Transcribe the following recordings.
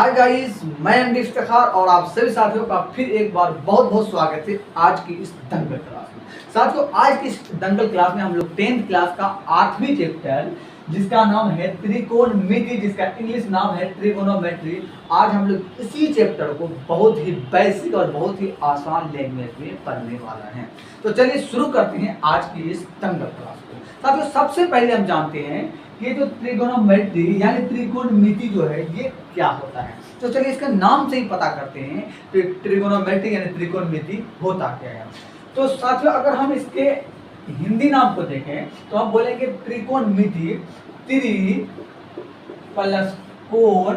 Hi guys, मैं MD Iftikhar और आप सभी साथियों का फिर एक बार बहुत बहुत स्वागत है आज की इस दंगल क्लास में। साथियों, आज की इस दंगल क्लास में हम लोग 10th क्लास का 8वीं चैप्टर जिसका नाम है त्रिकोणमिति, जिसका इंग्लिश नाम है ट्रिगोनोमेट्री। आज हम लोग इसी चैप्टर को बहुत ही बेसिक और बहुत ही आसान लैंग्वेज में पढ़ने वाला है। तो चलिए शुरू करते हैं आज की इस दंगल क्लास को। साथियों, सबसे पहले हम जानते हैं ये जो ट्रिगोनोमेट्री यानी त्रिकोणमिति जो है ये क्या होता है। तो चलिए इसका नाम से ही पता करते हैं कि ट्रिगोनोमेट्री यानी त्रिकोणमिति होता क्या है। तो साथियों, अगर हम इसके हिंदी नाम को देखें तो हम बोलेंगे त्रिकोणमिति त्रि प्लस कोण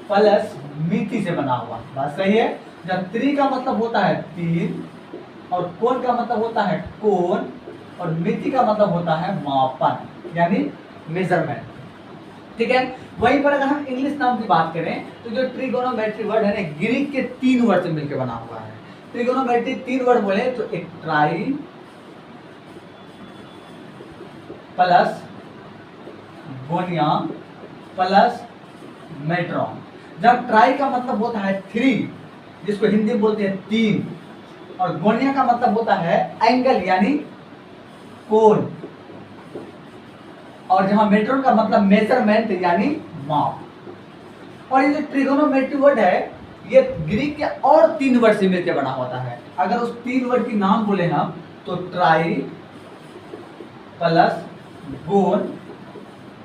प्लस मिति से बना हुआ। बात सही है। जब त्रि का मतलब होता है तीन और कोण का मतलब होता है कोण और मिति का मतलब होता है मापन यानी मेजरमेंट। ठीक है। वहीं पर अगर हम इंग्लिश नाम की बात करें तो जो ट्रिगोनोमेट्री वर्ड है ना, ग्रीक के 3 वर्ड से मिलकर बना हुआ है। ट्रिगोनोमेट्री 3 वर्ड बोले तो एक ट्राई प्लस गोनिया प्लस मेट्रॉन। जब ट्राई का मतलब होता है 3, जिसको हिंदी में बोलते हैं 3, और गोनिया का मतलब होता है एंगल यानी कोण, और जहां मेट्रोन का मतलब मेजरमेंट यानी माप। और ये जो ट्रिगोनोमेट्री वर्ड है ये ग्रीक के और 3 वर्ड से मिलकर बना होता है। अगर उस 3 वर्ड की नाम बोले हम तो ट्राई प्लस गोन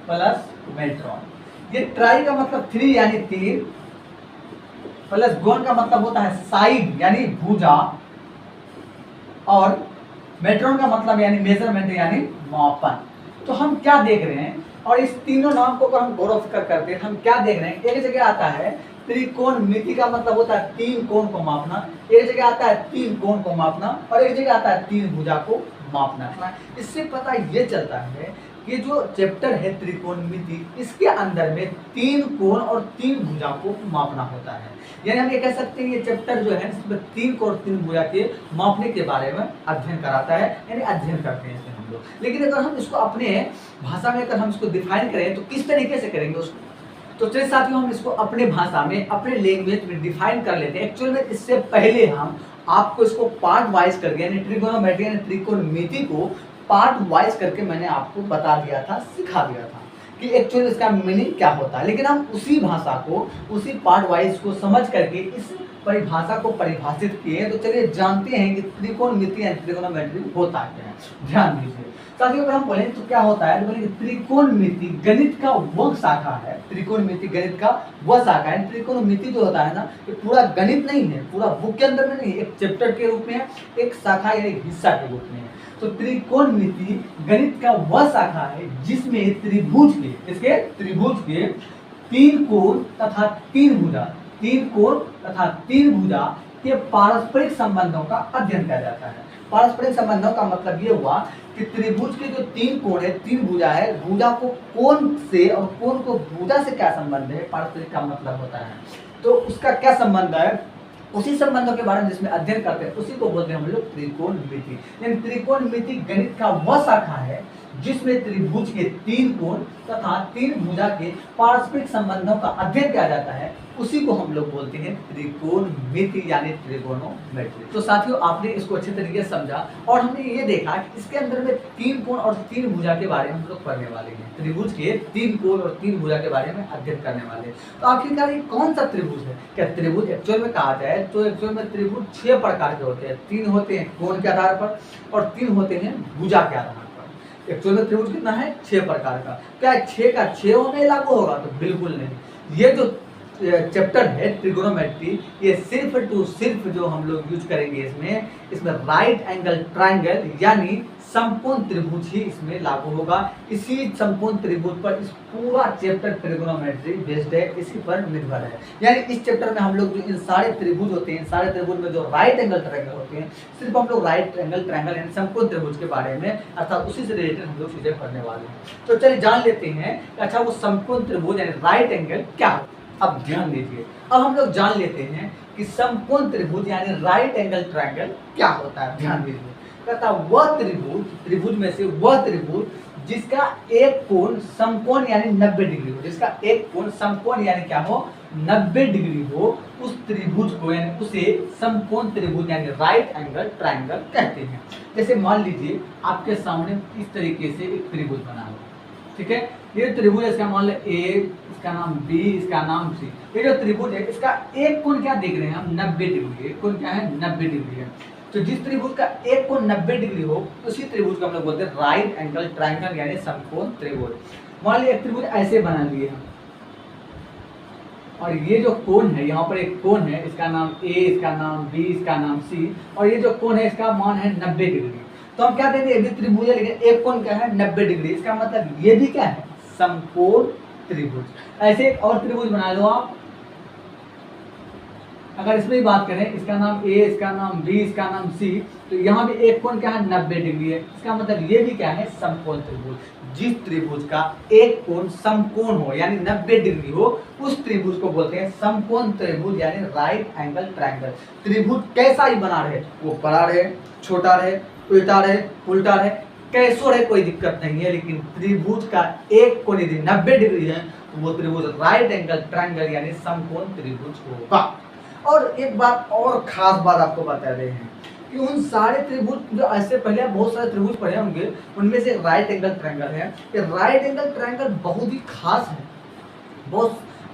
प्लस मेट्रोन। ये ट्राई का मतलब 3 यानी 3, प्लस गोन का मतलब होता है साइड यानी भुजा, और मेट्रोन का मतलब यानी मेजरमेंट यानी मापन। तो हम क्या देख रहे हैं, और इस तीनों नाम को अगर हम गौर फिक्र करते हैं हम क्या देख रहे हैं। एक जगह आता है त्रिकोणमिति का मतलब होता है 3 कोण को मापना, एक जगह आता है 3 कोण को मापना, और एक जगह आता है 3 भुजा को मापना। इससे पता ये चलता है कि जो चैप्टर है त्रिकोणमिति इसके अंदर में 3 कोण और 3 भुजा को मापना होता है। यानी हम ये कह सकते हैं ये चैप्टर जो है इसमें 3 कोण और 3 भुजा के मापने के बारे में अध्ययन कराता है, यानी अध्ययन करते हैं इसमें हम लोग। लेकिन अगर हम इसको अपने भाषा में अगर हम इसको डिफाइन करें तो किस तरीके से करेंगे उसको। तो चलिए साथियों, हम इसको अपने भाषा में अपने लैंग्वेज में डिफाइन कर लेते हैं। एक्चुअल में इससे पहले हम आपको इसको पार्ट वाइज करके यानी ट्रिगोनोमेट्री यानी त्रिकोणमिति को पार्ट वाइज करके मैंने आपको बता दिया था, सिखा दिया था कि एक्चुअली इसका मीनिंग क्या होता है। लेकिन हम उसी भाषा को उसी पार्ट वाइज को समझ करके इस परिभाषा को परिभाषित किए। तो चलिए जानते हैं कि त्रिकोणमिति यानी ट्रिगोनोमेट्री होता क्या है। ध्यान दीजिए साथियों, अगर हम बोलें तो क्या होता है, तो बोलेंगे त्रिकोणमिति गणित का वह शाखा है। त्रिकोणमिति गणित का वह शाखा है। त्रिकोणमिति जो होता है ना, ये पूरा गणित नहीं है, पूरा बुक के अंदर में नहीं है, एक चैप्टर के रूप में है, एक शाखा या एक हिस्सा के रूप में है। तो त्रिकोणमिति गणित का वह शाखा है जिसमें त्रिभुज के इसके त्रिभुज के 3 कोण तथा 3 भुजा, 3 कोण तथा 3 भुजा के पारस्परिक संबंधों का अध्ययन किया जाता है। पारस्परिक संबंधों का मतलब ये हुआ कि त्रिभुज के जो 3 कोण है 3 भुजा है, भुजा को कोण से और कोण को भुजा से क्या संबंध है, पारस्परिक का मतलब होता है। तो उसका क्या संबंध है, उसी संबंधों के बारे में जिसमें अध्ययन करते हैं उसी को बोलते हैं हम लोग त्रिकोणमिति। यानी त्रिकोणमिति गणित का वह शाखा है जिसमें त्रिभुज के 3 कोण तथा 3 भुजा के पारस्परिक संबंधों का अध्ययन किया जाता है, उसी को हम लोग बोलते हैं त्रिकोणमिति यानी ट्रिगोनोमेट्री। तो साथियों, आपने इसको अच्छे तरीके से समझा और हमने ये देखा कि इसके अंदर में 3 कोण और 3 भुजा के बारे में हम लोग पढ़ने वाले हैं। त्रिभुज के 3 कोण और 3 भुजा के बारे में अध्ययन करने वाले हैं। तो आखिरकार ये कौन सा त्रिभुज है? क्या त्रिभुज एक्चुअल में कहा जाए तो एक्चुअल में त्रिभुज 6 प्रकार के होते हैं। 3 होते हैं कोण के आधार पर और 3 होते हैं भुजा के आधार पर। एक्चुअल में त्रिभुज कितना है? 6 प्रकार का। क्या 6 का 6 में लागू होगा? तो बिल्कुल नहीं। ये जो चैप्टर है ट्रिगोनोमेट्री ये सिर्फ जो हम लोग यूज करेंगे इसमें राइट एंगल ट्रायंगल यानी समकोण त्रिभुज ही इसमें लागू होगा। इसी समकोण त्रिभुज पर इस पूरा चैप्टर ट्रिगोनोमेट्री बेस्ड है, इसी पर निर्भर है। यानी इस चैप्टर में हम लोग जो इन सारे त्रिभुज होते हैं, सारे त्रिभुज में जो राइट एंगल ट्रायंगल होते हैं, सिर्फ हम लोग राइट एंगल ट्रायंगल यानी समकोण त्रिभुज के बारे में अर्थात उसी से रिलेटेड हम लोग चीजें पढ़ने वाले हैं। तो चलिए जान लेते हैं अच्छा वो समकोण त्रिभुज यानी राइट एंगल क्या होता है। अब ध्यान दीजिए, अब हम लोग जान लेते हैं कि समकोण त्रिभुज यानी राइट एंगल ट्रायंगल क्या होता है। ध्यान दीजिए, कहता वह त्रिभुज में से वह त्रिभुज जिसका एक कोण समकोण यानी 90 डिग्री हो, जिसका एक कोण समकोण यानी क्या हो 90 डिग्री हो उस त्रिभुज को यानी उसे समकोण त्रिभुज यानी राइट एंगल ट्रायंगल कहते हैं। जैसे मान लीजिए आपके सामने इस तरीके से एक त्रिभुज बना हुआ, ठीक है, ये त्रिभुज इसका मान लो ए, इसका नाम बी, इसका नाम सी। ये जो त्रिभुज है इसका एक कोण क्या देख रहे हैं हम 90 डिग्री, एक कोण क्या है 90 डिग्री है। तो जिस त्रिभुज का एक कोण 90 डिग्री हो उसी त्रिभुज को हम लोग बोलते हैं राइट एंगल ट्रायंगल यानी समकोण त्रिभुज। मान लीजिए एक त्रिभुज ऐसे बना लिए हम, और ये जो कोण है यहाँ पर एक कोण है, इसका नाम ए, इसका नाम बी, इसका नाम सी, और ये जो कोण है इसका मान है 90 डिग्री। तो हम क्या देंगे, ये भी त्रिभुज है लेकिन एक कोण क्या है 90 डिग्री, इसका मतलब ये भी क्या है समकोण त्रिभुज। ऐसे एक और त्रिभुज बना लो आप, अगर इसमें भी बात करें, इसका नाम ए, इसका नाम बी, इसका नाम सी, तो यहाँ भी एक कोण क्या है 90 डिग्री है, इसका मतलब ये भी क्या है समकोण त्रिभुज। जिस त्रिभुज का एक कोण समकोण हो यानी 90 डिग्री हो उस त्रिभुज को बोलते हैं समकोण त्रिभुज यानी राइट एंगल ट्रायंगल। त्रिभुज कैसा ही बना रहे, वो बड़ा रहे, छोटा रहे, उल्टा रहे, कैसो रहे, कोई दिक्कत नहीं है, लेकिन त्रिभुज का एक कोण यदि 90 डिग्री है तो वो त्रिभुज राइट एंगल ट्रायंगल यानी समकोण त्रिभुज होगा। और एक बात और खास बात आपको बता रहे हैं कि उन सारे त्रिभुज जो ऐसे पहले आप बहुत सारे त्रिभुज पढ़े होंगे उनमें से राइट एंगल ट्रायंगल है। ये राइट एंगल ट्रायंगल बहुत ही खास है,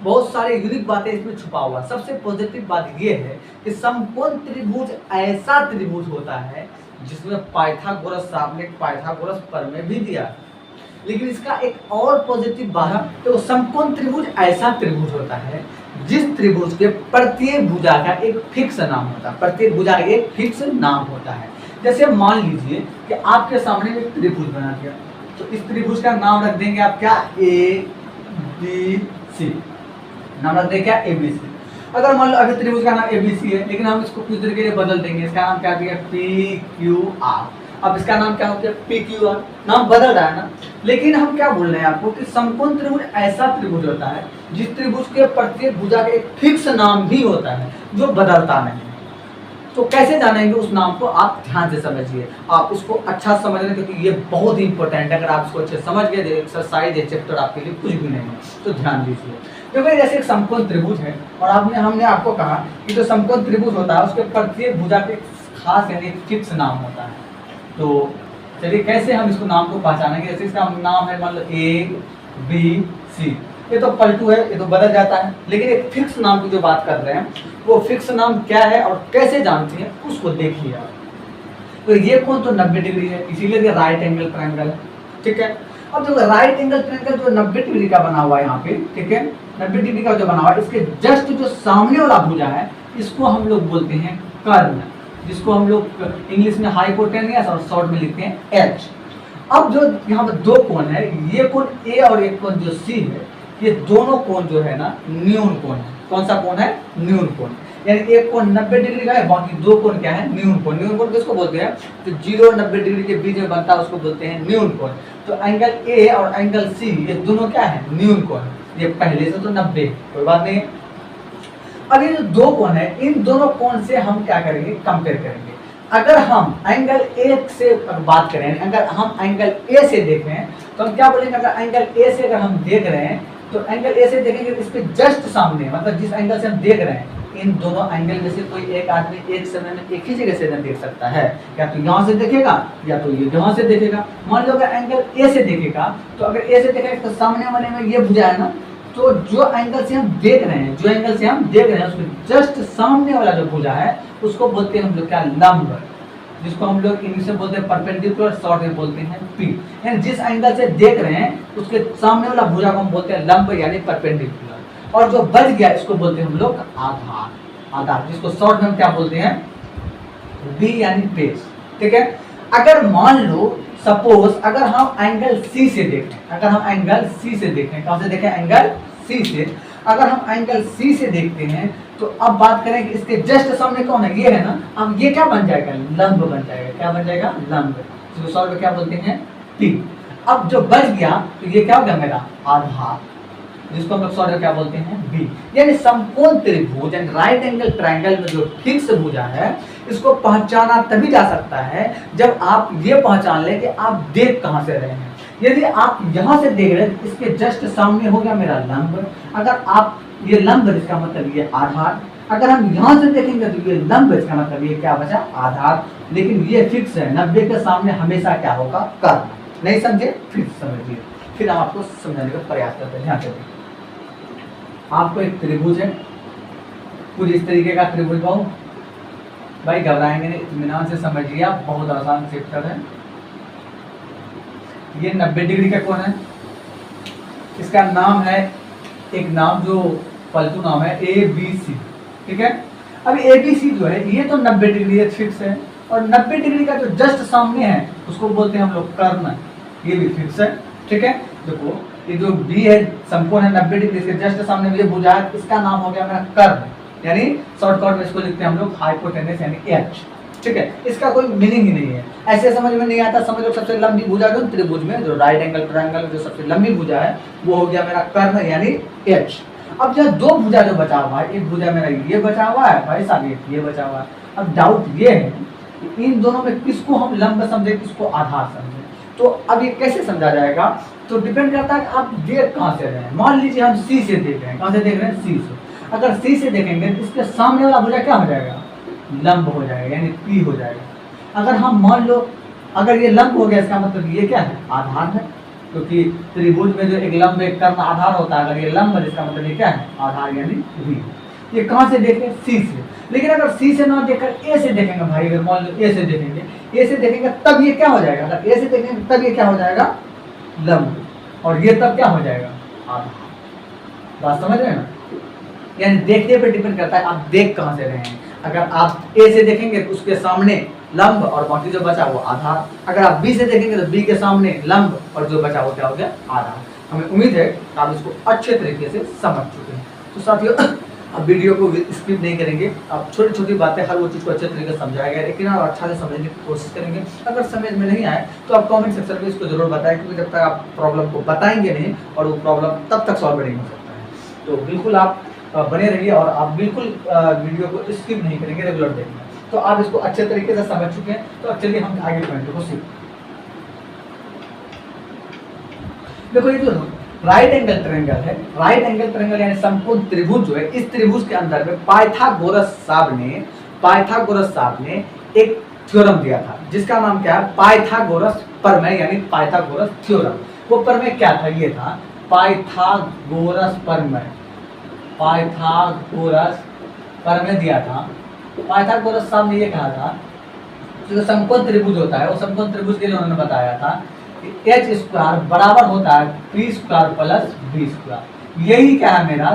बहुत सारे यूनिक बातें इसमें छुपा हुआ। सबसे पॉजिटिव बात ये है कि समकोण त्रिभुज ऐसा त्रिभुज होता है जिसमें पाइथागोरस साहब ने पाइथागोरस प्रमेय भी दिया, लेकिन इसका एक और पॉजिटिव बात है तो समकोण त्रिभुज ऐसा त्रिभुज होता है जिस त्रिभुज के प्रत्येक भुजा का एक फिक्स नाम होता है, प्रत्येक भुजा का एक फिक्स नाम होता है। जैसे मान लीजिए कि आपके सामने एक त्रिभुज बना दिया, तो इस त्रिभुज का नाम रख देंगे आप क्या, ए बी सी, नाम रख देंगे क्या, ए बी सी। अगर मान लो अभी त्रिभुज का नाम ए बी सी है लेकिन हम इसको कुछ देर के लिए बदल देंगे, इसका नाम क्या दिया, पी क्यू आर। अब इसका नाम क्या हो गया, पी क्यू आर, नाम बदल रहा है ना, लेकिन हम क्या बोल रहे हैं आपको कि समकोण त्रिभुज ऐसा त्रिभुज होता है जिस त्रिभुज के प्रत्येक भुजा का एक फिक्स नाम भी होता है जो बदलता नहीं है। तो कैसे जानेंगे उस नाम को, आप ध्यान से समझिए, आप उसको अच्छा समझ लें क्योंकि ये बहुत ही इंपॉर्टेंट है। अगर आप इसको अच्छे समझ गए एक्सरसाइज ये चैप्टर आपके लिए कुछ भी नहीं है, तो ध्यान दीजिए। क्योंकि जैसे एक समकोण त्रिभुज है और हमने आपको कहा कि जो समकोण त्रिभुज होता है उसके प्रत्येक भुजा के खास यानी फिक्स नाम होता है। तो चलिए कैसे हम इसको नाम को पहचानेंगे। जैसे इसका नाम है मान लो ए बी सी, ये तो पलटू है, ये तो बदल जाता है, लेकिन एक फिक्स नाम की जो बात कर रहे हैं वो फिक्स नाम क्या है और कैसे जानते हैं उसको देखिए आप। तो ये कोण तो 90 डिग्री है, इसीलिए राइट एंगल ट्रायंगल है, ठीक है। अब जो राइट एंगल ट्रायंगल जो 90 डिग्री का बना हुआ है यहाँ पे, ठीक है, 90 डिग्री का जो बना हुआ है, इसके जस्ट जो सामने वाला भुजा है इसको हम लोग बोलते हैं कर्ण, जिसको हम लोग इंग्लिश में हाइपोटेनियस और शॉर्ट में लिखते हैं एच। अब जो यहाँ पर दो कोण है, ये कोण ए और एक कोण जो सी है, ये दोनों कोण जो है ना न्यून कोण है। कौन सा कोण है, न्यून कोण, यानी एक कोण 90 डिग्री का है, बाकी दो कोण क्या है, न्यून कोण। न्यून कोण किसको बोलते हैं, तो 0 और 90 डिग्री के बीच में बनता है उसको बोलते हैं न्यून कोण। तो एंगल ए और एंगल सी ये दोनों क्या है, न्यून कोण। ये पहले से तो 90, कोई बात नहीं। अब ये जो दो कोण है इन दोनों कोण से हम क्या करेंगे, कंपेयर करेंगे। अगर हम एंगल ए से बात करें, अगर हम एंगल ए से देखें तो हम क्या बोलेंगे, अगर एंगल ए से अगर हम देख रहे हैं तो एंगल ए से देखेंगे इसके जस्ट सामने, मतलब जिस एंगल से हम देख रहे हैं इन दोनों एंगल में से कोई एक आदमी एक समय में एक ही जगह से देख सकता है, या तो यहाँ से देखेगा या तो ये यहाँ से देखेगा। मान लो अगर एंगल ए से देखेगा तो अगर ए से देखेगा तो सामने वाले में ये भुजा है ना, तो जो एंगल से हम देख रहे हैं, उसके जस्ट सामने वाला जो भुजा है उसको बोलते हैं हम लोग क्या, लंब, जिसको हम लोग इंग्लिश में बोलते हैं परपेंडिकुलर, शॉर्ट में बोलते हैं पी। यानी जिस एंगल से देख रहे हैं उसके सामने वाला भुजा को हम बोलते हैं लंब यानी परपेंडिकुलर, और जो बच गया इसको बोलते हैं हम लोग आधार, जिसको शॉर्ट में हम क्या बोलते हैं, बी यानी बेस, ठीक है। अगर मान लो सपोज अगर हम एंगल सी से देखें, कहाँ से देखें, एंगल सी से, अगर हम एंगल सी से देखते हैं तो अब बात करें कि इसके जस्ट सामने कौन है, ये है ना। अब ये क्या बन जाएगा, लंब बन जाएगा। क्या बन जाएगा, लंब, जिसको शॉर्ट में क्या बोलते हैं, पी। अब जो बच गया तो ये क्या हो गया मेरा, आधार, जिसको हम लोग शॉर्ट में क्या बोलते हैं, बी। यानी समकोण त्रिभुज यानी राइट एंगल ट्रायंगल में जो फिक्स भुजा है इसको पहचाना तभी जा सकता है जब आप ये पहचान लें कि आप देख कहाँ से रहे हैं। यदि आप यहाँ से देख रहे हैं तो इसके जस्ट सामने हो गया मेरा लंब। अगर आप ये लंब, इसका मतलब ये आधार। अगर हम यहाँ से देखेंगे तो ये लंब, इसका मतलब ये क्या बचा, आधार। लेकिन ये फिक्स है, 90 के सामने हमेशा क्या होगा, कर्ण। नहीं समझे, फिर समझिए, फिर हम आपको समझाने का प्रयास करते हैं। ध्यान से आपको एक त्रिभुज है, कुछ इस तरीके का त्रिभुज पाओ भाई, घबराएंगे नहीं, इत्मीनान से समझिए, आप बहुत आसान चैप्टर है। ये 90 डिग्री का कोण है, इसका नाम है, एक नाम जो फालतू नाम है ABC, ठीक है। अब ABC जो है ये तो 90 डिग्री फिक्स है, और 90 डिग्री का जो जस्ट सामने है उसको बोलते हैं हम लोग कर्ण, ये भी फिक्स है, ठीक है। देखो ये जो B है समकोण है 90 डिग्री, इसके जस्ट सामने में ये भुजा है, इसका नाम हो गया मेरा कर्ण, यानी शॉर्टकट में इसको लिखते हैं हम लोग हाइपोटेनस यानी H, ठीक है। इसका कोई मीनिंग ही नहीं है, ऐसे समझ में नहीं आता। समझ लो सबसे लंबी भुजा जो त्रिभुज में, जो राइट एंगल ट्रायंगल जो सबसे लंबी भुजा है वो हो गया मेरा कर्ण यानी H। अब जो दो भुजा जो बचा हुआ है, एक भुजा मेरा ये बचा हुआ है भाई साहब, ये बचा हुआ है। अब डाउट ये है कि इन दोनों में किसको हम लंब समझे, किसको आधार समझे। तो अब ये कैसे समझा जाएगा, तो डिपेंड करता है कि आप देख कहाँ से रहे हैं। मान लीजिए हम C से देख रहे हैं, कहाँ से देख रहे हैं, C से। अगर C से देखेंगे तो इसके सामने वाला भुजा क्या हो जाएगा, लंब हो जाएगा, यानी P हो जाएगा। अगर हम मान लो अगर ये लंब हो गया, इसका मतलब ये क्या है, आधार है, क्योंकि त्रिभुज में जो एक लंब एक कर्ण आधार होता है, अगर ये लंब है इसका मतलब ये क्या है, आधार यानी V। ये कहाँ से देखें, C से। लेकिन अगर C से ना देखकर A से देखेंगे भाई, अगर मान लो A से देखेंगे, A से देखेंगे तब ये क्या हो जाएगा, अगर A से देखेंगे तब ये क्या हो जाएगा, लंब, और ये तब क्या हो जाएगा, आधार। बात समझ रहे हैं ना, यानी देखने पे डिपेंड करता है आप देख कहाँ से रहे हैं। अगर आप A से देखेंगे तो उसके सामने लंब और बाकी जो बचा वो आधार। अगर आप B से देखेंगे तो B के सामने लंब और जो बचा वो क्या हो गया, आधार। हमें उम्मीद है कि आप इसको अच्छे तरीके से समझ चुके हैं। तो साथियों अब वीडियो को स्किप नहीं करेंगे, आप छोटी छोटी बातें हर वो चीज़ को अच्छे तरीके से समझाया गया, लेकिन आप अच्छा से समझने की कोशिश करेंगे। अगर समझ में नहीं आए तो आप कमेंट सेक्शन में इसको जरूर बताएं, क्योंकि जब तक आप प्रॉब्लम को बताएंगे नहीं और वो प्रॉब्लम तब तक सॉल्व नहीं हो सकता है। तो बिल्कुल आप बने रहिए और आप बिल्कुल वीडियो को स्किप नहीं करेंगे, रेगुलर देखेंगे। तो आप इसको अच्छे तरीके से समझ चुके हैं, तो अब चलिए हम आगे पॉइंट को सीखते हैं। देखो ये जो राइट एंगल ट्रायंगल है, राइट एंगल ट्रायंगल यानी समकोण त्रिभुज जो है, इस त्रिभुज के अंदर में पाइथागोरस साहब ने एक थ्योरम दिया था, जिसका नाम क्या है, पाइथागोरस प्रमेय यानी पाइथागोरस थ्योरम। वो प्रमेय क्या था, ये था पाइथागोरस प्रमेय दिया था। पाइथागोरस साहब ने ये कहा था, जो समकोण त्रिभुज होता है, वो समकोण त्रिभुज के लिए उन्होंने बताया था कि H स्क्वायर बराबर होता है P square plus B square. यही क्या है मेरा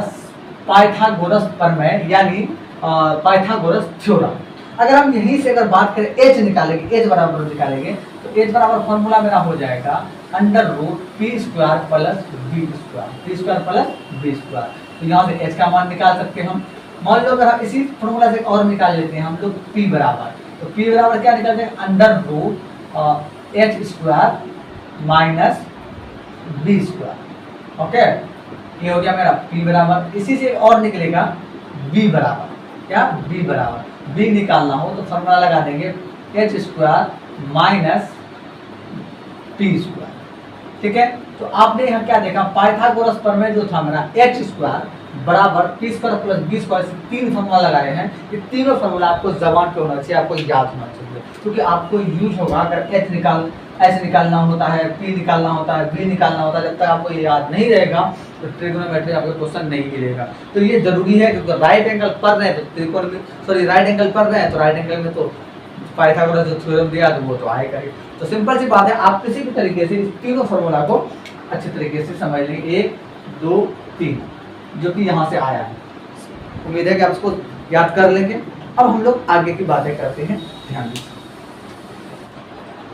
पाइथागोरस प्रमेय यानी पाइथागोरस थ्योरम। अगर हम यहीं से अगर बात करें H निकालेंगे, H बराबर निकालेंगे तो H बराबर फॉर्मूला मेरा हो जाएगा √P square plus B square, P square plus B square. तो यहाँ से H का मान निकाल सकते हैं हम। मान लो अगर हम इसी फॉर्मूला से और निकाल लेते हैं हम, तो P बराबर, तो P बराबर क्या निकालते हैं, √H square minus B square. Okay, ये हो गया मेरा P बराबर। इसी से और निकलेगा B बराबर, क्या, B बराबर, B निकालना हो तो फॉर्मूला लगा देंगे H square minus P square, ठीक है। तो आपने यहाँ क्या देखा, पाइथागोरस प्रमेय जो था मेरा H स्क्वायर बराबर P square plus B square से तीन फॉर्मूला लगाए हैं। ये तीनों फॉर्मूला आपको जबान पे होना चाहिए, आपको याद होना चाहिए, क्योंकि आपको यूज होगा। अगर H निकालना होता है, P निकालना होता है, B निकालना होता है, जब तक आपको ये याद नहीं रहेगा तो ट्रिग्नोमेट्री आपको क्वेश्चन नहीं मिलेगा। तो ये जरूरी है, क्योंकि राइट एंगल पढ़ रहे हैं तो राइट एंगल पढ़ रहे हैं तो राइट एंगल में तो पाइथागोरस जो थ्योरम दिया तो वो तो आएगा ही। तो सिंपल सी बात है, आप किसी भी तरीके से इस तीनों फॉर्मूला को अच्छे तरीके से समझ लेंगे, 1 2 3, जो कि यहाँ से आया है। उम्मीद है कि आप इसको याद कर लेंगे। अब हम लोग आगे की बातें करते हैं, ध्यान दीजिए।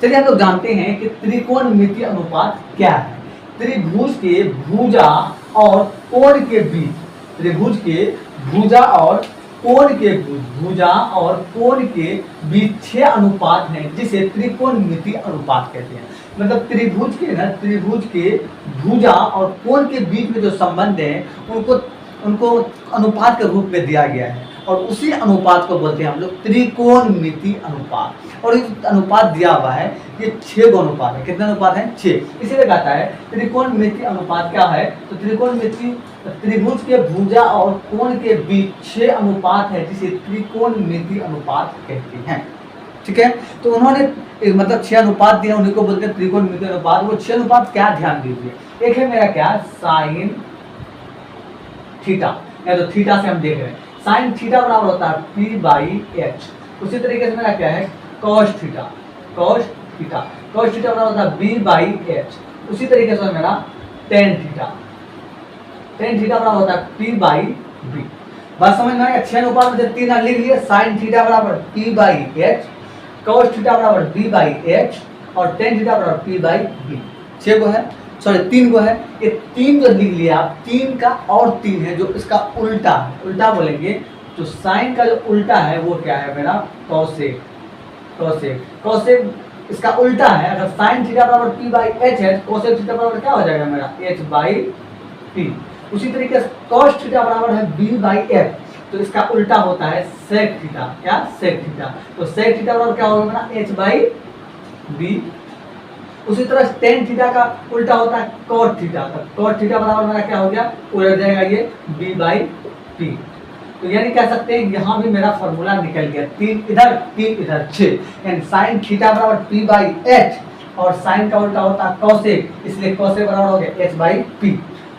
चलिए हम लोग जानते हैं कि त्रिकोणमितीय अनुपात क्या है। त्रिभुज के भुजा और कोण के बीच, त्रिभुज के भुजा और कोण के बीच 6 अनुपात हैं, जिसे त्रिकोणमितीय अनुपात कहते हैं। मतलब त्रिभुज के भुजा और कोण के बीच में जो संबंध है उनको उनको अनुपात के रूप में दिया गया है, और उसी अनुपात को बोलते हैं हम लोग त्रिकोणमिति अनुपात। और इस अनुपात दिया हुआ है, ये 6 गो अनुपात है। कितने अनुपात हैं? 6। इसीलिए कहता है त्रिकोणमिति अनुपात क्या है, तो त्रिकोणमिति त्रिभुज के भुजा और कोण के बीच 6 अनुपात है, जिसे त्रिकोणमिति अनुपात कहते हैं। ठीक है, तो उन्होंने मतलब 6 अनुपात दिया, उन्हीं को बोलते हैं त्रिकोणमिति अनुपात। वो 6 अनुपात क्या, ध्यान दीजिए। एक है मेरा क्या, साइन थीटा, या तो थीटा से हम देख रहे हैं, साइन थीटा बराबर होता है p/h। उसी तरीके से मेरा क्या है, cos थीटा, cos थीटा बराबर होता है b/h। उसी तरीके से मेरा tan थीटा बराबर होता है p/b। बात समझ में आया? 6 अनुपात में 3 लिख लिए, साइन थीटा बराबर p/h, cos थीटा बराबर b/h और tan थीटा बराबर p/b। 6 को है, सॉरी 3 को है। ये 3 को लिख लिया आप, 3 का और 3 है जो इसका उल्टा है, उल्टा बोलेंगे तो साइन का जो उल्टा है वो क्या है मेरा, कोसेक। इसका उल्टा है, अगर साइन थीटा बराबर p/h है, कोसेक थीटा बराबर क्या हो जाएगा मेरा, h/p। उसी तरीके से cos थीटा बराबर है b/f, तो इसका उल्टा होता है सेक थीटा। क्या, सेक थीटा। तो सेक थीटा बराबर क्या होगा मेरा, h/b। उसी तरह tan थीटा का उल्टा होता है cot थीटा। तो cot थीटा बराबर मेरा क्या हो गया, उलट जाएगा ये b/p। तो यानी कह सकते हैं यहाँ भी मेरा फॉर्मूला निकल गया, 3 इधर 3 इधर 6, यानी साइन थीटा बराबर p/h और साइन का उल्टा होता है कोसेक, इसलिए कोसेक बराबर हो गया h/p।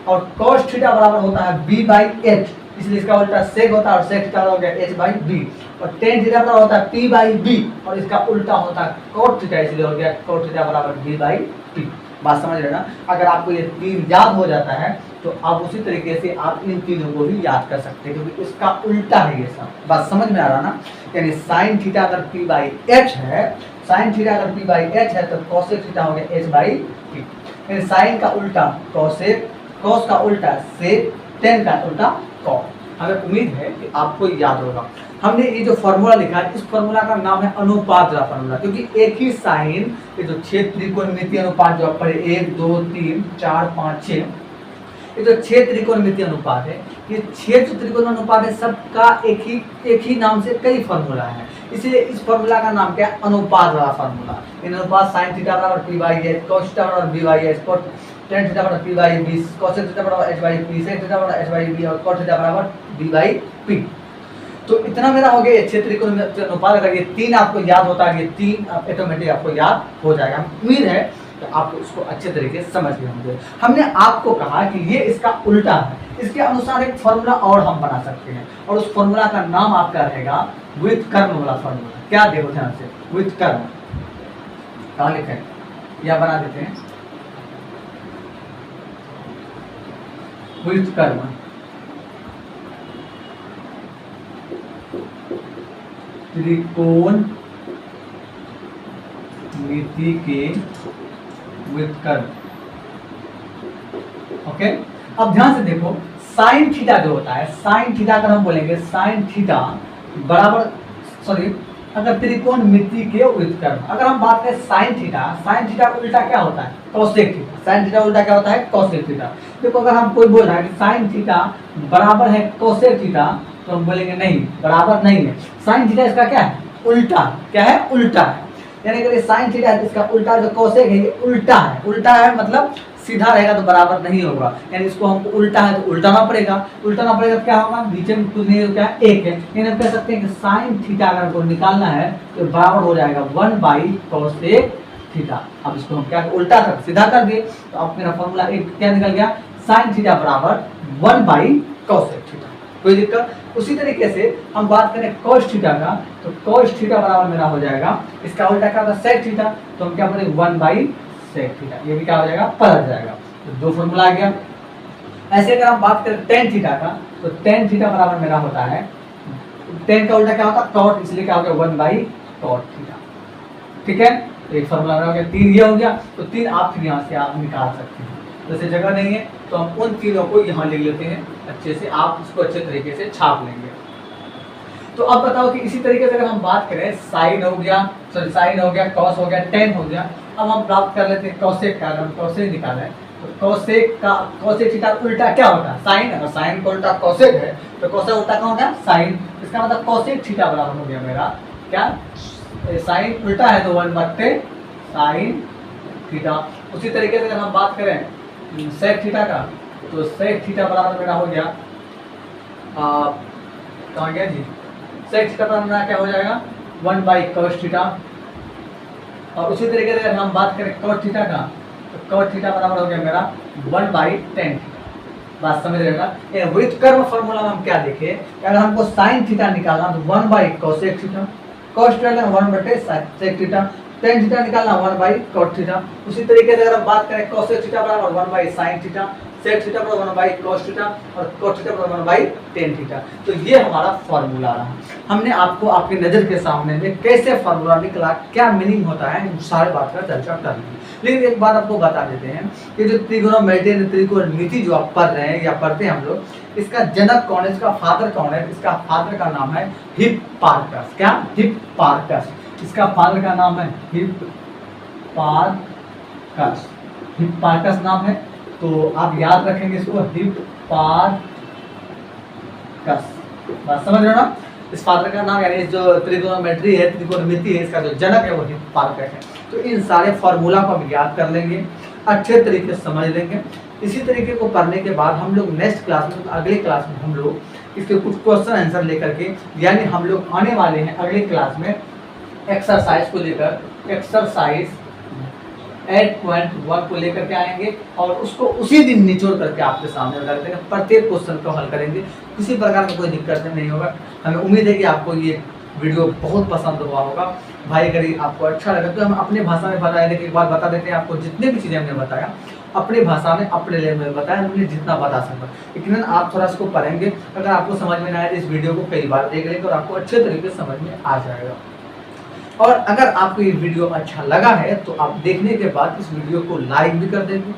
और cos थीटा बराबर होता है b/h, इसलिए इसका उल्टा सेक होता है और सेक थीटा हो गया h/b। और tan थीटा बराबर होता है p/b और इसका उल्टा होता है cot थीटा, इसलिए हो गया cot थीटा बराबर b/p। बात समझ रहे ना? अगर आपको ये 3 याद हो जाता है तो आप उसी तरीके से आप इन तीनों को भी याद कर सकते हैं, क्योंकि इसका उल्टा है ये सब। बात समझ में आ रहा ना? यानी साइन थीटा अगर p/h है, साइन थीटा अगर p/h है तो कोसेक थीटा हो गया h/p। यानी साइन का उल्टा कोसेक, cos का उल्टा सेक, tan का उल्टा cot। हमें उम्मीद है कि आपको याद होगा। हमने ये जो फॉर्मूला लिखा है, इस फॉर्मूला का नाम है अनुपात वाला फॉर्मूला, क्योंकि एक ही साइन, ये जो 6 त्रिकोणमितीय अनुपात जो आप पढ़े, 1 2 3 4 5 6, ये जो 6 त्रिकोणमितीय अनुपात है, ये 6 जो त्रिकोण अनुपात है सबका एक ही नाम से कई फॉर्मूला है, इसलिए इस फॉर्मूला का नाम क्या है, अनुपात वाला फॉर्मूला। इन अनुपात साइन थीटा बराबर p/h, cos थीटा बराबर b/h, tan थीटा बराबर p/b, cosec थीटा बराबर h/p, sec थीटा बराबर h/b और cot थीटा बराबर b/p। तो इतना मेरा हो गया ये 6 त्रिकोणमितीय अनुपात। अगर ये 3 आपको याद होता है, ये 3 ऑटोमेटिक आपको याद हो जाएगा। उम्मीद है तो आपको इसको अच्छे तरीके से समझ गए होंगे। हमने आपको कहा कि ये इसका उल्टा है, इसके अनुसार एक फॉर्मूला और हम बना सकते हैं, और उस फॉर्मूला का नाम आपका रहेगा व्युत्क्रम वाला फॉर्मूला। क्या, देखो ध्यान से, व्युत्क्रम कहाँ लिखे हैं, या बना देते हैं, व्युत्क्रम त्रिकोणमिति के व्युत्क्रम। ओके, अब ध्यान से देखो, साइन थीटा जो होता है, साइन थीटा अगर हम बोलेंगे साइन थीटा बराबर, सॉरी, अगर त्रिकोणमिति के व्युत्क्रम, अगर हम बात करें साइन थीटा उल्टा क्या होता है, कोसेक थीटा। साइन थीटा उल्टा क्या होता है, कोसेक थीटा। देखो, अगर हम कोई बोल रहा है कि साइन थीटा बराबर है कोसेक थीटा, तो हम बोलेंगे नहीं, बराबर नहीं है। साइन थीटा इसका क्या है, उल्टा। क्या है, उल्टा है। यानी कि साइन थीटा है, इसका उल्टा जो कोसेक है ये उल्टा है। उल्टा है मतलब सीधा रहेगा तो बराबर नहीं होगा, यानी इसको हमको उल्टा है तो उल्टाना पड़ेगा। उल्टाना पड़ेगा तो क्या होगा, नीचे में कुछ नहीं, क्या एक है। यानी हम कह सकते हैं कि साइन थीटा अगर हमको निकालना है तो बराबर हो जाएगा 1/कोसेक थीटा। अब इसको हम क्या, उल्टा कर सीधा कर दिए, तो अब मेरा फॉर्मूला एक क्या निकल गया, साइन थीटा बराबर 1/कोसेक थीटा। कोई दिक्कत? उसी तरीके से हम बात करें cos थीटा का, तो cos थीटा बराबर मेरा हो जाएगा, इसका उल्टा क्या होगा, sec थीटा। तो हम क्या बोलेंगे 1/sec थीटा। ये भी क्या हो जाएगा, पलट जाएगा। तो 2 फॉर्मूला आ गया। ऐसे अगर हम बात करें tan थीटा का, तो tan थीटा बराबर मेरा होता है, tan का उल्टा क्या होता है, cot, इसलिए क्या हो गया 1/cot थीटा। ठीक है, तो एक फॉर्मूला हो गया, 3 ये हो गया। तो 3 आप फिर यहाँ से आप निकाल सकते हैं। जैसे जगह नहीं है तो हम उन तीनों को यहाँ लिख लेते हैं अच्छे से, आप उसको अच्छे तरीके से छाप लेंगे। तो अब बताओ कि इसी तरीके से अगर हम बात करें, साइन हो गया, सॉरी साइन हो गया, कॉस हो गया, टेन हो गया। अब हम प्राप्त कर लेते हैं कॉसेक का। अगर हम कॉसेक निकालें तो कोसेक थीटा उल्टा क्या होता है? साइन। अगर साइन का उल्टा कोसेक है तो कोसेक उल्टा क्या होगा? साइन। इसका मतलब कोसेक थीटा बराबर हो गया मेरा क्या? साइन उल्टा है तो 1/sin थीटा। उसी तरीके से अगर हम बात करें सेक थीटा का, तो सेक थीटा बराबर मेरा हो गया कहाँ गया जी? सेक थीटा बराबर मेरा क्या हो जाएगा? 1/cos theta. और उसी तरीके से अगर हम बात करें cot थीटा का, तो cot थीटा बराबर हो गया मेरा 1/tan। बात समझ रहे ना? विथ कर्व फॉर्मूला में हम क्या देखे, अगर हमको sin थीटा निकालना तो 1/cosec theta, cos theta 1/sec theta, tan theta निकालना 1/cot थीटा। उसी तरीके से अगर हम बात करें cosec थीटा बराबर 1/sin थीटा, sec थीटा बराबर 1/cos थीटा और cot थीटा बराबर 1/tan थीटा। तो ये हमारा फॉर्मूला रहा। हमने आपको आपकी नज़र के सामने में कैसे फॉर्मूला निकला, क्या मीनिंग होता है, इन सारे बात का चर्चा कर ली। लेकिन एक बात आपको बता देते हैं कि जो त्रिकोणमिति त्रिकोणमिति जो आप पढ़ रहे हैं या पढ़ते हैं हम लोग, इसका जनक कौन है, इसका फादर कौन है? इसका फादर का नाम है हिप्पार्कस। क्या? हिप्पार्कस। इसका फादर का नाम है हिप्पार्कस। हिप्पार्कस नाम है, तो आप याद रखेंगे इसको, हिप्पार्कस। बात समझ रहे हो ना? इस फादर का नाम यानी जो त्रिकोणमिति है, त्रिकोणमिति है, इसका जो जनक है वो हिप्पार्कस है। तो इन सारे फॉर्मूला को हम याद कर लेंगे, अच्छे तरीके से समझ लेंगे। इसी तरीके को पढ़ने के बाद हम लोग नेक्स्ट क्लास में, अगले क्लास में हम लोग इसके कुछ क्वेश्चन आंसर लेकर के, यानी हम लोग आने वाले हैं अगले क्लास में एक्सरसाइज को लेकर, एक्सरसाइज 8.1 को लेकर के आएंगे और उसको उसी दिन निचोड़ करके आपके सामने रख देंगे। प्रत्येक क्वेश्चन को हल करेंगे, किसी प्रकार का कोई दिक्कत नहीं होगा। हमें उम्मीद है कि आपको ये वीडियो बहुत पसंद हुआ होगा। भाई अगर आपको अच्छा लगा तो हम अपने भाषा में बताए थे, एक बार बता देते हैं आपको, जितने भी चीज़ें हमने बताया अपने भाषा में, अपने लैंग्वेज में बताया, हमने जितना बता सका। लेकिन आप थोड़ा इसको पढ़ेंगे, अगर आपको समझ में ना आए तो इस वीडियो को कई बार देख लेंगे और आपको अच्छे तरीके से समझ में आ जाएगा। और अगर आपको ये वीडियो अच्छा लगा है तो आप देखने के बाद इस वीडियो को लाइक भी कर देंगे,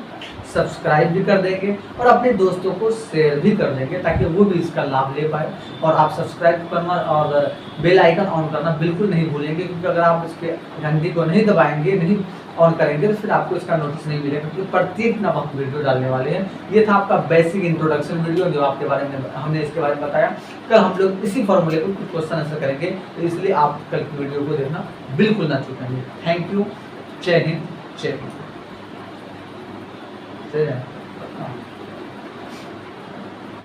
सब्सक्राइब भी कर देंगे और अपने दोस्तों को शेयर भी कर देंगे, ताकि वो भी इसका लाभ ले पाए। और आप सब्सक्राइब करना और बेल आइकन ऑन करना बिल्कुल नहीं भूलेंगे, क्योंकि अगर आप इसके घंटी को नहीं दबाएंगे, नहीं ऑन करेंगे, तो फिर आपको इसका नोटिस नहीं मिलेगा, क्योंकि प्रत्येक नया हम वीडियो डालने वाले हैं। ये था आपका बेसिक इंट्रोडक्शन वीडियो, जो आपके बारे में हमने इसके बारे में बताया। कल हम लोग इसी फॉर्मूले को कुछ क्वेश्चन आंसर करेंगे, तो इसलिए आप कल की वीडियो को देखना बिल्कुल ना चूकेंगे। Thank you. जय हिंद, जय हिंद।